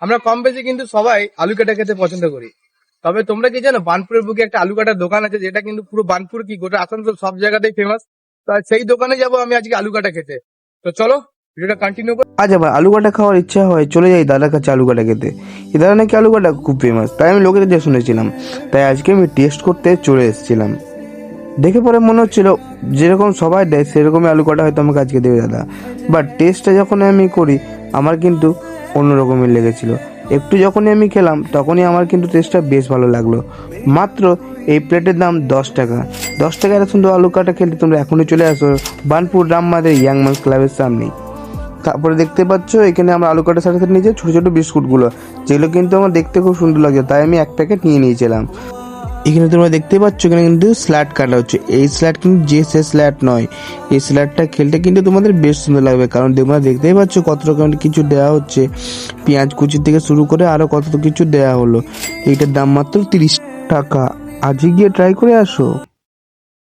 আমরা কম বেশি কিন্তু সবাই আলু কাটা খেতে পছন্দ করি। তবে তোমরা কি জানো, বার্নপুরের বুকে একটা আলু কাটার দোকান আছে, যেটা কিন্তু পুরো বার্নপুর কি গোটা আসানসোল সব জায়গাতেই ফেমাস। তো সেই দোকানে যাবো আমি আজকে আলু কাটা খেতে। তো চলো ভিডিওটা কন্টিনিউ করি। আজ আবার আলু কাটা খাওয়ার ইচ্ছা হয়, চলে যাই দাদার কাছে আলু কাটা খেতে। এই দাদা নাকি আলু কাটা খুব ফেমাস, তাই আমি লোকেদের দিয়ে শুনেছিলাম। তাই আজকে আমি টেস্ট করতে চলে এসেছিলাম। দেখে পরে মনে হচ্ছিল যেরকম সবাই দেয় সেরকমই আলু কাটা হয়তো আমাকে আজকে দেবে দাদা। বাট টেস্টটা যখন আমি করি আমার কিন্তু অন্যরকমই লেগেছিল। একটু যখনই আমি খেলাম তখনই আমার কিন্তু টেস্টটা বেশ ভালো লাগলো। মাত্র এই প্লেটের দাম 10 টাকা। 10 টাকা এত সুন্দর আলু কাটা খেলতে তোমরা এখনই চলে আসো বার্নপুর রামমাদের ইয়াং ম্যানস ক্লাবের সামনেই। তারপরে দেখতে পাচ্ছ এখানে আমরা আলু কাটার সাথে সাথে নিয়েছি ছোটো ছোটো বিস্কুটগুলো, যেগুলো কিন্তু আমার দেখতে খুব সুন্দর লাগছে, তাই আমি এক প্যাকেট নিয়ে নিয়েছিলাম। এখানে তোমরা দেখতে পাচ্ছ এখানে কিন্তু স্ল্যাট কাটা হচ্ছে। এই স্ল্যাট কিন্তু যে সে স্ল্যাট নয়, এই স্ল্যাটটা খেলতে কিন্তু তোমাদের বেশ সুন্দর লাগবে, কারণ তোমরা দেখতেই পাচ্ছ কত রকমের কিছু দেওয়া হচ্ছে। পেঁয়াজ কুচি থেকে শুরু করে আরও কত কিছু দেওয়া হলো। এইটার দাম মাত্র 30 টাকা। আজই গিয়ে ট্রাই করে আসো।